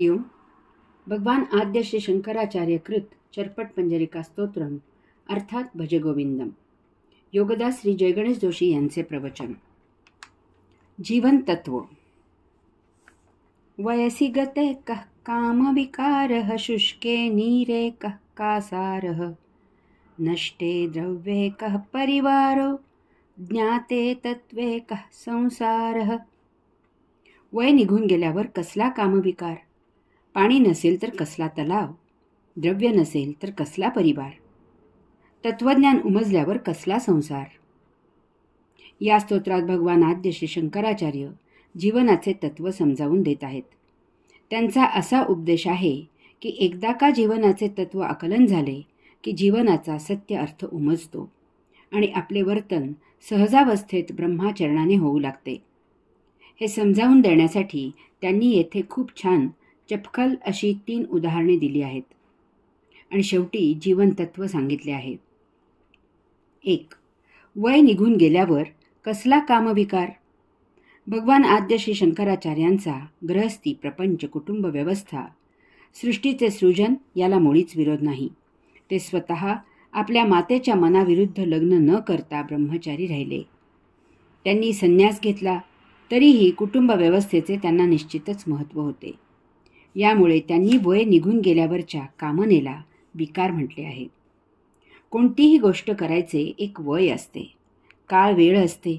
यो भगवान आद्य श्री शंकराचार्य कृत चरपट पंजरिका स्तोत्रम अर्थात भजगोविंदम. योगदास श्री जयगणेश जोशी यांचे प्रवचन. जीवन तत्व. वयसि गते कः कामविकारः, शुष्के नीरे कः कासारः, नष्टे द्रव्ये कः परिवारो, ज्ञाते तत्वे कः संसारः. वय निघून गेल्यावर कसला कामविकार, पाणी नसेल तर कसला तलाव, द्रव्य नसेल तर कसला परिवार, तत्वज्ञान उमजल्यावर कसला संसार. या स्तोत्रात भगवान आद्य श्री शंकराचार्य जीवनाचे तत्व समजावून देत आहेत. त्यांचा असा उपदेश आहे की एकदा का जीवनाचे तत्व आकलन झाले की जीवनाचा सत्य अर्थ उमजतो आणि आपले वर्तन सहजावस्थेत ब्रह्माचरणाने होऊ लागते. हे समजावून देण्यासाठी त्यांनी येथे खूप छान चपखल अशी 3 उदाहरणे दिली आहेत आणि शेवटी जीवन तत्व सांगितले आहे. 1. वय निघून गेल्यावर कसला कामविकार. भगवान आद्य श्री शंकराचार्यांचा गृहस्थी, प्रपंच, कुटुंब व्यवस्था, सृष्टीचे सृजन याला मुळीच विरोध नाही. ते स्वतः आपल्या मातेच्या मनाविरुद्ध लग्न न करता ब्रह्मचारी राहिले. त्यांनी संन्यास घेतला तरीही कुटुंब व्यवस्थेचे त्यांना निश्चितच महत्त्व होते. यामुळे त्यांनी वय निघून गेल्यावरच्या कामनेला विकार म्हटले आहे. कोणतीही गोष्ट करायचे एक वय असते, काळ वेळ असते,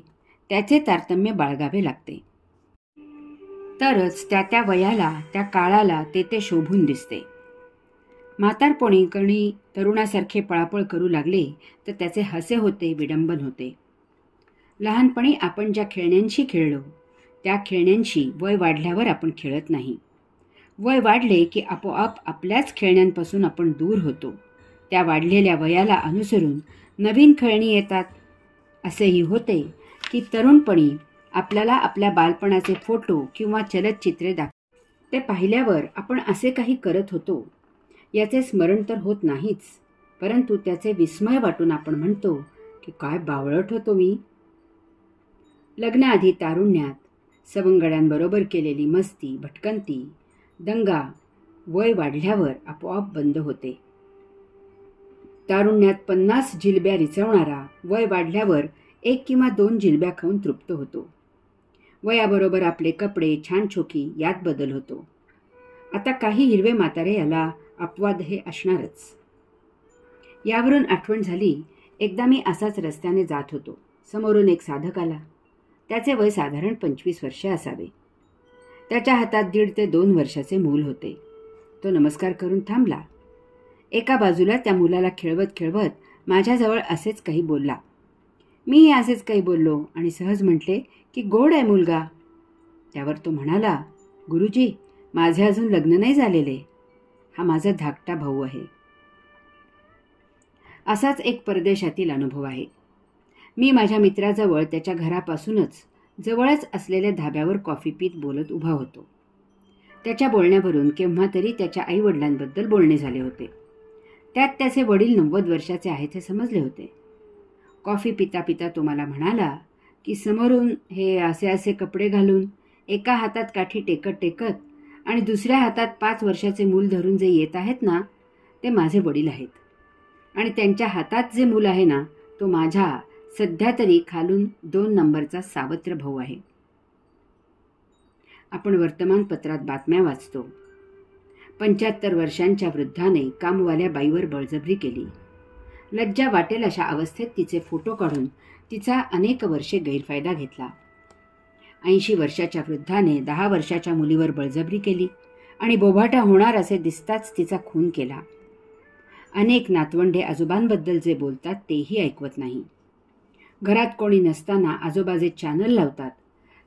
त्याचे तारतम्य बाळगावे लागते. तरच त्या वयाला, त्या काळाला ते शोभून दिसते. म्हातारपणी कोणी तरुणासारखे पळापळ करू लागले तर त्याचे हसे होते, विडंबन होते. लहानपणी आपण ज्या खेळण्यांशी खेळलो त्या खेळण्यांशी वय वाढल्यावर आपण खेळत नाही. वय वाढले की आपोआप आपल्याच खेळण्यांपासून आपण दूर होतो. त्या वाढलेल्या वयाला अनुसरून नवीन खेळणी येतात. असेही होते की तरुणपणी आपल्याला आपल्या बालपणाचे फोटो किंवा चलचित्रे ते पाहिल्यावर आपण असे काही करत होतो याचे स्मरण तर होत नाहीच, परंतु त्याचे विस्मय वाटून आपण म्हणतो की काय बावळट होतो मी. लग्नाआधी तारुण्यात सवंगड्यांबरोबर केलेली मस्ती, भटकंती, दंगा वय वाढल्यावर आपोआप बंद होते. तारुण्यात 50 जिलब्या रिचवणारा वय वाढल्यावर 1 किंवा 2 जिलब्या खाऊन तृप्त होतो. वयाबरोबर आपले कपडे, छान छोकी यात बदल होतो. आता काही हिरवे म्हातारे याला अपवाद हे असणारच. यावरून आठवण झाली, एकदा मी असाच रस्त्याने जात होतो. समोरून एक साधक आला. त्याचे वय साधारण 25 वर्षे असावे. त्याच्या हातात 1.5 ते 2 वर्षाचे मूल होते. तो नमस्कार करून थांबला. एका बाजूला त्या मुलाला खेळवत खेळवत माझ्याजवळ असेच काही बोलला. मी असेच काही बोललो आणि सहज म्हटले की गोड आहे मुलगा. त्यावर तो म्हणाला, गुरुजी, माझे अजून लग्न नाही झालेले. हा माझा धाकटा भाऊ आहे. असाच एक परदेशातील अनुभव आहे. मी माझ्या मित्राजवळ त्याच्या घरापासूनच जवळच असलेल्या धाब्यावर कॉफी पीत बोलत उभा होतो. त्याच्या बोलण्यावरून केव्हा तरी त्याच्या आईवडिलांबद्दल बोलणे झाले होते. त्यात त्याचे वडील 90 वर्षाचे आहेत हे समजले होते. कॉफी पिता पिता तो मला म्हणाला की समोरून हे असे असे कपडे घालून, एका हातात काठी टेकत टेकत आणि दुसऱ्या हातात 5 वर्षाचे मूल धरून जे येत आहेत ना, ते माझे वडील आहेत. आणि त्यांच्या हातात जे मूल आहे ना, तो माझ्या सध्या तरी खालून 2 नंबरचा सावत्र भाऊ आहे. आपण वर्तमानपत्रात बातम्या वाचतो. 75 वर्षांच्या वृद्धाने कामवाल्या बाईवर बळजबरी केली. लज्जा वाटेल अशा अवस्थेत तिचे फोटो काढून तिचा अनेक वर्षे गैरफायदा घेतला. 80 वर्षाच्या वृद्धाने 10 वर्षाच्या मुलीवर बळजबरी केली आणि बोभाटा होणार असे दिसताच तिचा खून केला. अनेक नातवंडे आजोबांबद्दल जे बोलतात तेही ऐकवत नाही. घरात कोणी नसताना आजोबाजे चॅनल लावतात,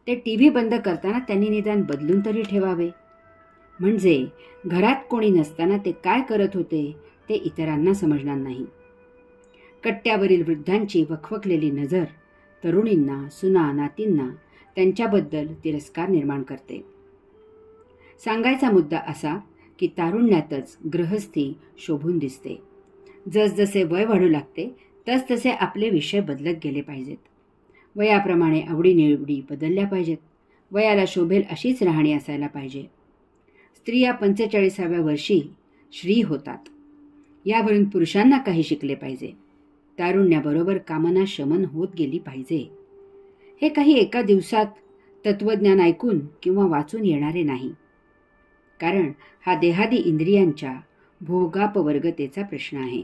ते टीव्ही बंद करताना त्यांनी निदान बदलून तरी ठेवावे. म्हणजे घरात कोणी नसताना ते काय करत होते ते इतरांना समजणार नाही. कट्ट्यावरील वृद्धांची वखवकलेली नजर तरुणींना, सुना, नातींना त्यांच्याबद्दल तिरस्कार निर्माण करते. सांगायचा मुद्दा असा की तारुण्यातच गृहस्थी शोभून दिसते. जसजसे वय वाढू लागते तसतसे आपले विषय बदलत गेले पाहिजेत. वयाप्रमाणे आवडीनिवडी बदलल्या पाहिजेत. वयाला शोभेल अशीच राहणी असायला पाहिजे. स्त्रिया 45व्या वर्षी श्री होतात. यावरून पुरुषांना काही शिकले पाहिजे. तारुण्याबरोबर कामना शमन होत गेली पाहिजे. हे काही एका दिवसात तत्वज्ञान ऐकून किंवा वाचून येणारे नाही. कारण हा देहादी इंद्रियांच्या भोगापवर्गतेचा प्रश्न आहे.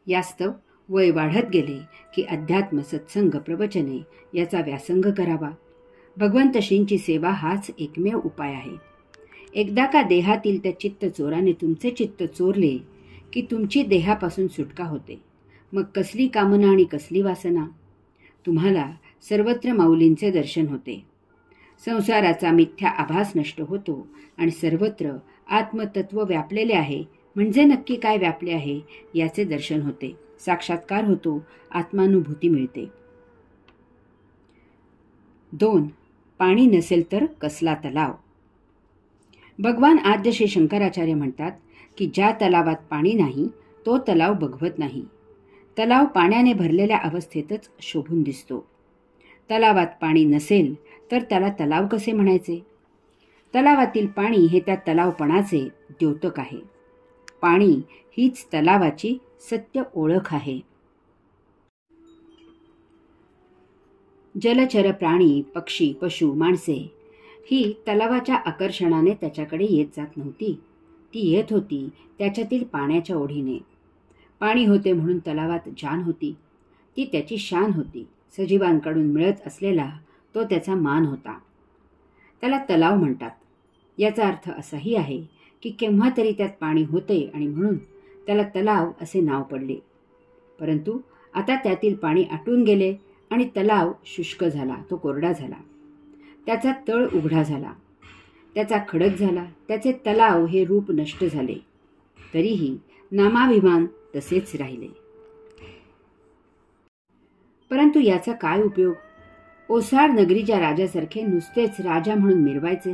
यास्तव वय वाढत गेले की अध्यात्म, सत्संग, प्रवचने याचा व्यासंग करावा. भगवंत श्रींची सेवा हाच एकमेव उपाय आहे. एकदा का देहातील त्या चित्त चोराने तुमचे चित्त चोरले की तुमची देहापासून सुटका होते. मग कसली कामना आणि कसली वासना. तुम्हाला सर्वत्र माऊलींचे दर्शन होते. संसाराचा मिथ्या आभास नष्ट होतो आणि सर्वत्र आत्मतत्व व्यापलेले आहे. म्हणजे नक्की काय व्यापले आहे याचे दर्शन होते. साक्षात्कार होतो. आत्मानुभूती मिळते. 2. पाणी नसेल तर कसला तलाव. भगवान आद्य श्री शंकराचार्य म्हणतात की ज्या तलावात पाणी नाही तो तलाव बघवत नाही. तलाव पाण्याने भरलेल्या अवस्थेतच शोभून दिसतो. तलावात पाणी नसेल तर त्याला तलाव कसे म्हणायचे. तलावातील पाणी हे त्या तलावपणाचे द्योतक आहे. पाणी हीच तलावाची सत्य ओळख आहे. जलचर प्राणी, पक्षी, पशु, माणसे ही तलावाच्या आकर्षणाने त्याच्याकडे येत जात नव्हती. ती येत होती त्याच्यातील पाण्याच्या ओढीने. पाणी होते म्हणून तलावात जान होती. ती त्याची शान होती. सजीवांकडून मिळत असलेला तो त्याचा मान होता. त्याला तलाव म्हणतात. याचा अर्थ असाही आहे की केव्हा तरी त्यात पाणी होते आणि म्हणून त्याला तलाव असे नाव पडले. परंतु आता त्यातील पाणी आटून गेले आणि तलाव शुष्क झाला. तो कोरडा झाला. त्याचा तळ उघडा झाला. त्याचा खडक झाला. त्याचे तलाव हे रूप नष्ट झाले. तरीही नामाभिमान तसेच राहिले. परंतु याचा काय उपयोग. ओसाड नगरीच्या राजासारखे नुसतेच राजा म्हणून मिरवायचे.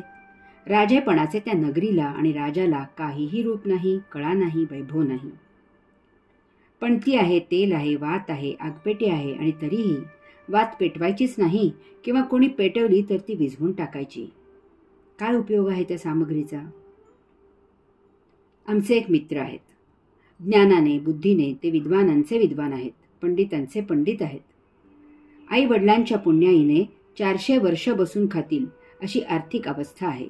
राजेपणाचे त्या नगरीला आणि राजाला काहीही रूप नाही, कळा नाही, वैभव नाही. पणती आहे, तेल आहे, वात आहे, आगपेटी आहे आणि तरीही वात पेटवायचीच नाही किंवा कोणी पेटवली तर ती विझवून टाकायची. काय उपयोग आहे त्या सामग्रीचा. आमचे एक मित्र आहेत. ज्ञानाने, बुद्धीने ते विद्वानांचे विद्वान आहेत. पंडितांचे पंडित आहेत. आई वडिलांच्या पुण्याईने 400 वर्ष बसून खातील अशी आर्थिक अवस्था आहे.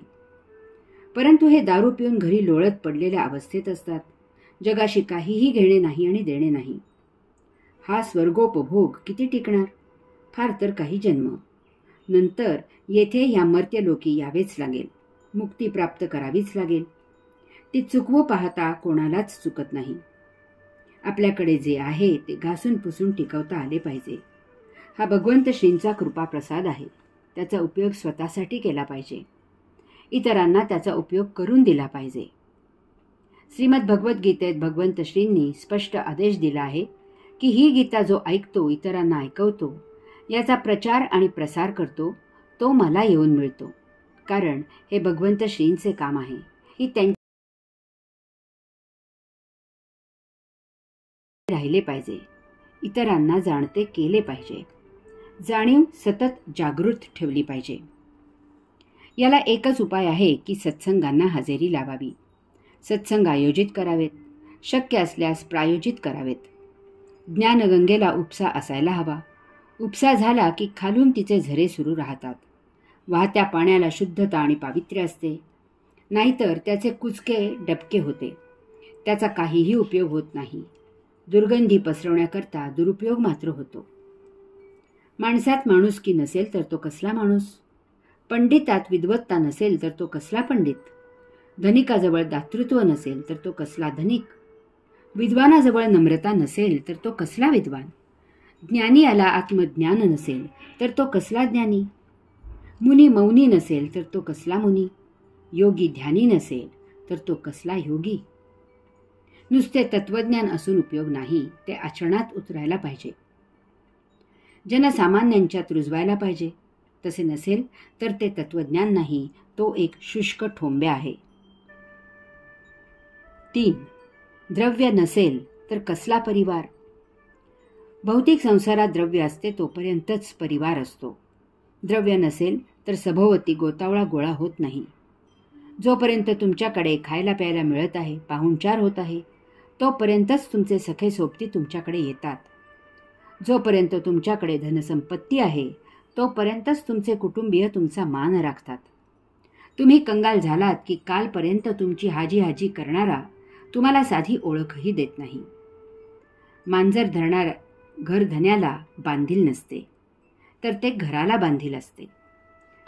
परंतु हे दारू पिऊन घरी लोळत पडलेल्या अवस्थेत असतात. जगाशी काहीही घेणे नाही आणि देणे नाही. हा स्वर्गोपभोग किती टिकणार. फार तर काही जन्म. नंतर येथे ह्या मर्त्यलोकी यावेच लागेल. मुक्ती प्राप्त करावीच लागेल. ती चुकवू पाहता कोणालाच चुकत नाही. आपल्याकडे जे आहे ते घासून पुसून टिकवता आले पाहिजे. हा भगवंत श्रींचा कृपाप्रसाद आहे. त्याचा उपयोग स्वतःसाठी केला पाहिजे. इतरांना त्याचा उपयोग करून दिला पाहिजे. श्रीमद भगवद्गीतेत भगवंत श्रींनी स्पष्ट आदेश दिला आहे की ही गीता जो ऐकतो, इतरांना ऐकवतो, याचा प्रचार आणि प्रसार करतो, तो मला येऊन मिळतो. कारण हे भगवंत श्रींचे काम आहे. ही त्यांचे राहिले पाहिजे. इतरांना जाणते केले पाहिजे. जाणीव सतत जागृत ठेवली पाहिजे. याला एकच उपाय आहे की सत्संगांना हजेरी लावावी. सत्संग आयोजित करावेत. शक्य असल्यास प्रायोजित करावेत. ज्ञानगंगेला उपसा असायला हवा. उपसा झाला की खालून तिचे झरे सुरू राहतात. वाहत्या पाण्याला शुद्धता आणि पावित्र्य असते. नाहीतर त्याचे कुचके डबके होते. त्याचा काहीही उपयोग होत नाही. दुर्गंधी पसरवण्याकरता दुरुपयोग मात्र होतो. माणसात माणुसकी नसेल तर तो कसला माणूस. पंडितात विद्वत्ता नसेल तर तो कसला पंडित. धनिकाजवळ दातृत्व नसेल तर तो कसला धनिक. विद्वानाजवळ नम्रता नसेल तर तो कसला विद्वान. ज्ञानी याला आत्मज्ञान नसेल तर तो कसला ज्ञानी. मुनी मौनी नसेल तर तो कसला मुनी. योगी ध्यानी नसेल तर तो कसला योगी. नुसते तत्वज्ञान असून उपयोग नाही. ते आचरणात उतरायला पाहिजे. जनसामान्यांच्यात रुजवायला पाहिजे. तसे नसेल तर ते तत्वज्ञान नाही, तो एक शुष्क ठोंब्या आहे. 3. द्रव्य नसेल तर कसला परिवार. भौतिक संसारात द्रव्य असते तोपर्यंतच परिवार असतो. द्रव्य नसेल तर सभोवती गोतावळा गोळा होत नाही. जोपर्यंत तुमच्याकडे खायला प्यायला मिळत आहे, पाहुणचार होत आहे, तोपर्यंतच तुमचे सखे सोबती तुमच्याकडे येतात. जोपर्यंत तुमच्याकडे धनसंपत्ती आहे, तोपर्यंतच तुमचे कुटुंबीय तुमचा मान राखतात. तुम्ही कंगाल झालात की कालपर्यंत तुमची हाजी हाजी करणारा तुम्हाला साधी ओळखही देत नाही. मांजर धरणारा घर धन्याला बांधील नसते, तर ते घराला बांधील असते.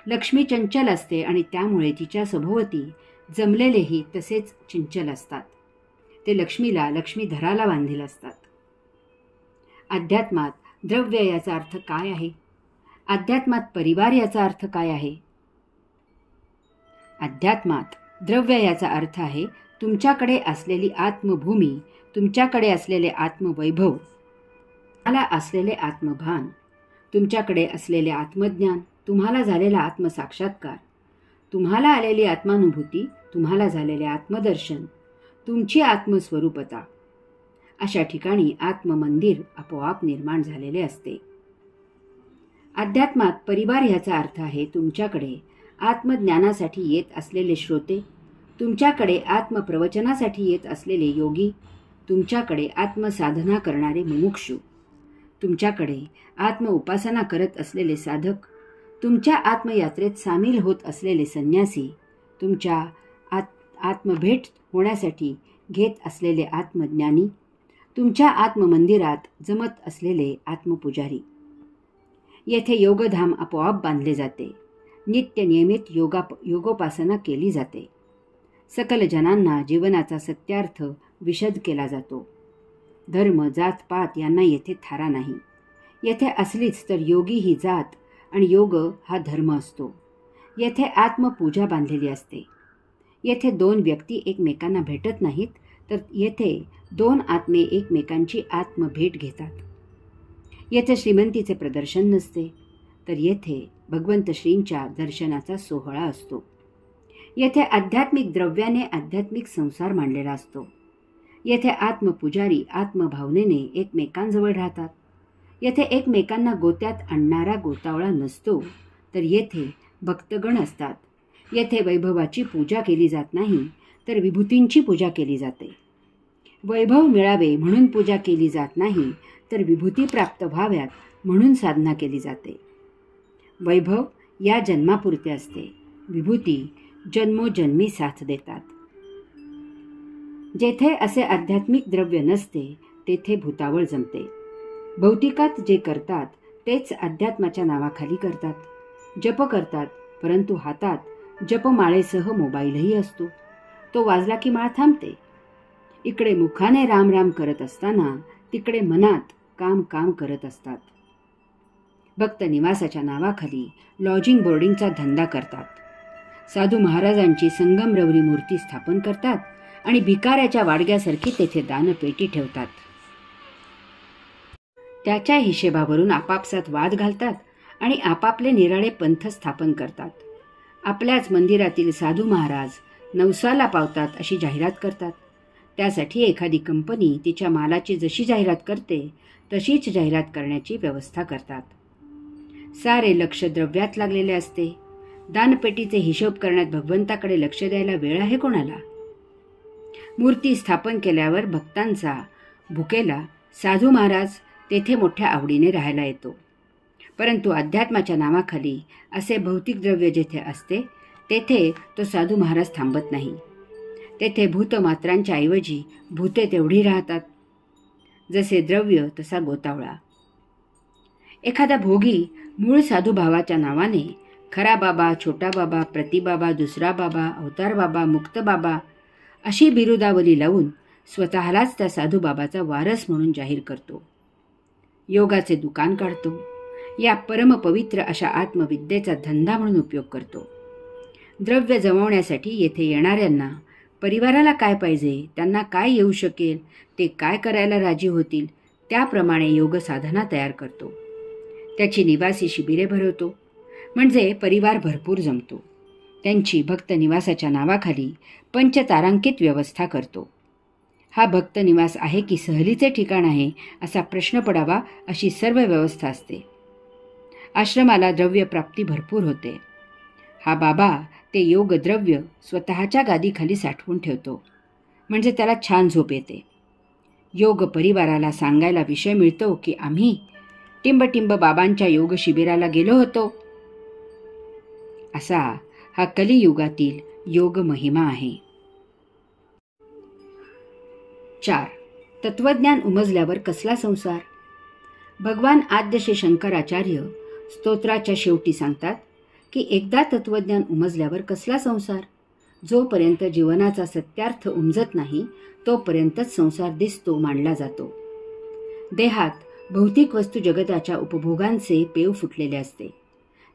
लक्ष्मी चंचल असते आणि त्यामुळे तिच्या सभोवती जमलेलेही तसेच चंचल असतात. ते लक्ष्मीला लक्ष्मीधराला बांधील असतात. अध्यात्मात द्रव्य याचा अर्थ काय आहे? अध्यात्मात परिवार याचा अर्थ काय आहे? अध्यात्मात द्रव्य याचा अर्थ आहे तुमच्याकडे असलेली आत्मभूमी, तुमच्याकडे असलेले आत्मवैभव, तुम्हाला असलेले आत्मभान, तुमच्याकडे असलेले आत्मज्ञान, तुम्हाला झालेला आत्मसाक्षात्कार, तुम्हाला आलेली आत्मानुभूती, तुम्हाला झालेले आत्मदर्शन, तुमची आत्मस्वरूपता. अशा ठिकाणी आत्ममंदिर आपोआप निर्माण झालेले असते. अध्यात्मात परिवार ह्याचा अर्थ आहे तुमच्याकडे आत्मज्ञानासाठी येत असलेले श्रोते, तुमच्याकडे आत्मप्रवचनासाठी येत असलेले योगी, तुमच्याकडे आत्मसाधना करणारे मुमुक्षू, तुमच्याकडे आत्मउपासना करत असलेले साधक, तुमच्या आत्मयात्रेत सामील होत असलेले संन्यासी, तुमच्या आत्मभेट होण्यासाठी घेत असलेले आत्मज्ञानी, तुमच्या आत्ममंदिरात जमत असलेले आत्मपुजारी. येथे योगधाम आपोआप बांधले जाते. नित्य नियमित योगोपासना केली जाते. सकल जनांना जीवनाचा सत्यार्थ विशद केला जातो. धर्म, जात, पात यांना येथे थारा नाही. येथे असलीच तर योगी ही जात आणि योग हा धर्म असतो. येथे आत्मपूजा बांधलेली असते. येथे दोन व्यक्ती एकमेकांना भेटत नाहीत, तर येथे दोन आत्मे एकमेकांची आत्मभेट घेतात. येथे श्रीमंतीचे प्रदर्शन नसते, तर येथे भगवंत श्रींच्या दर्शनाचा सोहळा असतो. येथे आध्यात्मिक द्रव्याने आध्यात्मिक संसार मांडलेला असतो. येथे आत्मपुजारी आत्मभावनेने एकमेकांजवळ राहतात. येथे एकमेकांना गोत्यात आणणारा गोतावळा नसतो, तर येथे भक्तगण असतात. येथे वैभवाची पूजा केली जात नाही, तर विभूतींची पूजा केली जाते. वैभव मिळावे म्हणून पूजा केली जात नाही, तर विभूती प्राप्त व्हाव्यात म्हणून साधना केली जाते. वैभव या जन्मापुरते असते, विभूती जन्मोजन्मी साथ देतात. जेथे असे आध्यात्मिक द्रव्य नसते, तेथे भूतावळ जमते. भौतिकात जे करतात तेच अध्यात्माच्या नावाखाली करतात. जप करतात, परंतु हातात जपमाळेसह मोबाईलही असतो. तो वाजला की माळ थांबते. इकडे मुखाने राम राम करत असताना तिकडे मनात काम काम करत असतात. भक्त निवासाच्या नावाखाली लॉजिंग बोर्डिंगचा धंदा करतात. साधू महाराजांची संगमरवरी मूर्ती स्थापन करतात आणि भिकाऱ्याच्या वाडग्यासारखी तेथे दानपेटी ठेवतात. त्याच्या हिशेबावरून आपापसात वाद घालतात आणि आपापले निराळे पंथ स्थापन करतात. आपल्याच मंदिरातील साधू महाराज नवसाला पावतात अशी जाहिरात करतात. त्यासाठी एखादी कंपनी तिच्या मालाची जशी जाहिरात करते तशीच जाहिरात करण्याची व्यवस्था करतात. सारे लक्ष द्रव्यात लागलेले असते. दानपेटीचे हिशोब करण्यात भगवंताकडे लक्ष द्यायला वेळ आहे कोणाला? मूर्ती स्थापन केल्यावर भक्तांचा भुकेला साधू महाराज तेथे मोठ्या आवडीने राहायला येतो. परंतु अध्यात्माच्या नावाखाली असे भौतिक द्रव्य जेथे असते तेथे तो साधू महाराज थांबत नाही. तेथे भूतमात्रांच्या ऐवजी भूते तेवढी राहतात. जसे द्रव्य तसा गोतावळा. एखादा भोगी मूळ साधूभावाच्या नावाने खरा बाबा, छोटा बाबा, प्रतिबाबा, दुसरा बाबा, अवतार बाबा, मुक्त बाबा अशी बिरुदावली लावून स्वतःलाच त्या साधूबाबाचा वारस म्हणून जाहीर करतो. योगाचे दुकान काढतो. या परमपवित्र अशा आत्मविद्येचा धंदा म्हणून उपयोग करतो. द्रव्य जमवण्यासाठी येथे येणाऱ्यांना परिवाराला काय पाहिजे, त्यांना काय येऊ शकेल, ते काय करायला राजी होतील, त्याप्रमाणे योग साधना तयार करतो. त्याची निवासी शिबिरे भरवतो, म्हणजे परिवार भरपूर जमतो. त्यांची भक्त निवासाच्या नावाखाली पंचतारांकित व्यवस्था करतो. हा भक्त निवास आहे की सहलीचे ठिकाण आहे असा प्रश्न पडावा अशी सर्व व्यवस्था असते. आश्रमाला द्रव्य प्राप्ती भरपूर होते. हा बाबा ते योगद्रव्य स्वतःच्या गादीखाली साठवून ठेवतो, म्हणजे त्याला छान झोप येते. योग परिवाराला सांगायला विषय मिळतो की आम्ही टिंबटिंब बाबांच्या योग शिबिराला गेलो होतो. असा हा कलियुगातील योग महिमा आहे. 4. तत्वज्ञान उमजल्यावर कसला संसार? भगवान आद्य श्री शंकराचार्य स्तोत्राच्या शेवटी सांगतात की एकदा तत्वज्ञान उमजल्यावर कसला संसार? जोपर्यंत जीवनाचा सत्यार्थ उमजत नाही तोपर्यंतच संसार दिसतो, मांडला जातो. देहात भौतिक वस्तू जगताच्या उपभोगांचे पेव फुटलेले असते.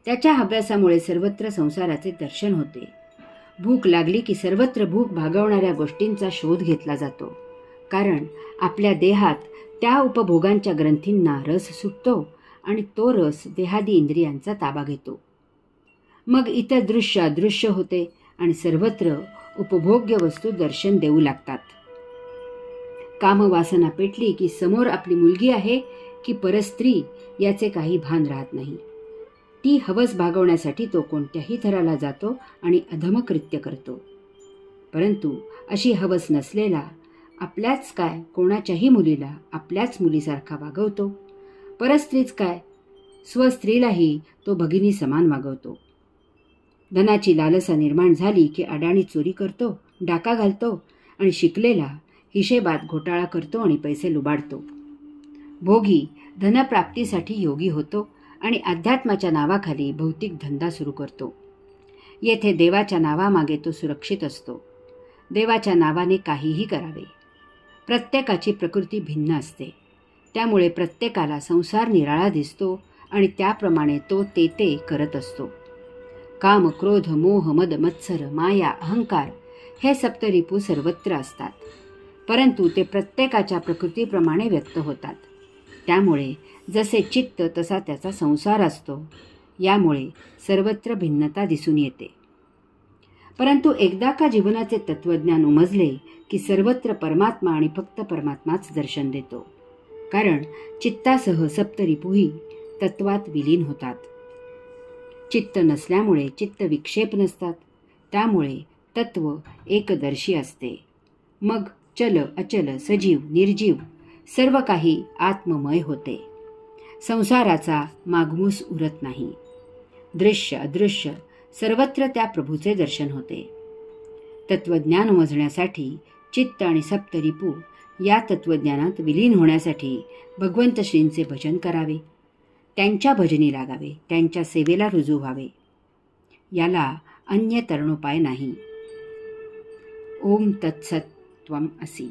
त्याच्या हव्यासामुळे सर्वत्र संसाराचे दर्शन होते. भूक लागली की सर्वत्र भूक भागवणाऱ्या गोष्टींचा शोध घेतला जातो, कारण आपल्या देहात त्या उपभोगांच्या ग्रंथींना रस सुटतो आणि तो रस देहादी इंद्रियांचा ताबा घेतो. मग इतर दृश्य अदृश्य होते आणि सर्वत्र उपभोग्य वस्तू दर्शन देऊ लागतात. कामवासना पेटली की समोर आपली मुलगी आहे की परस्त्री याचे काही भान राहत नाही. ती हवस भागवण्यासाठी तो कोणत्याही थराला जातो आणि अधमकृत्य करतो. परंतु अशी हवस नसलेला आपल्याच काय कोणाच्याही मुलीला आपल्याच मुलीसारखा वागवतो. परस्त्रीच काय स्वस्त्रीलाही तो भगिनी समान वागवतो. धनाची लालसा निर्माण झाली की अडाणी चोरी करतो, डाका घालतो आणि शिकलेला हिशेबात घोटाळा करतो आणि पैसे लुबाडतो. भोगी धनप्राप्तीसाठी योगी होतो आणि अध्यात्माच्या नावाखाली भौतिक धंदा सुरू करतो. येथे देवाच्या नावामागे तो सुरक्षित असतो. देवाच्या नावाने काहीही करावे. प्रत्येकाची प्रकृती भिन्न असते, त्यामुळे प्रत्येकाला संसार निराळा दिसतो आणि त्याप्रमाणे तो ते करत असतो. काम, क्रोध, मोह, मद, मत्सर, माया, अहंकार हे सप्तरिपू सर्वत्र असतात, परंतु ते प्रत्येकाच्या प्रकृतीप्रमाणे व्यक्त होतात. त्यामुळे जसे चित्त तसा त्याचा संसार असतो. यामुळे सर्वत्र भिन्नता दिसून येते. परंतु एकदा का जीवनाचे तत्वज्ञान उमजले की सर्वत्र परमात्मा आणि फक्त परमात्माच दर्शन देतो, कारण चित्तासह सप्तरिपूही तत्वात विलीन होतात. चित्त नसल्यामुळे चित्त विक्षेप नसतात, त्यामुळे तत्व एकदर्शी असते. मग चल अचल सजीव निर्जीव सर्व काही आत्ममय होते. संसाराचा मागमूस उरत नाही. दृश्य अदृश्य सर्वत्र त्या प्रभूचे दर्शन होते. तत्वज्ञान उमजण्यासाठी चित्त आणि सप्तरिपू या तत्वज्ञानात विलीन होण्यासाठी भगवंत श्रींचे भजन करावे, त्यांच्या भजनी लागावे, त्यांच्या सेवेला रुजू व्हावे. याला अन्य तरणोपाय नाही. ओम तत्सत त्वम असि.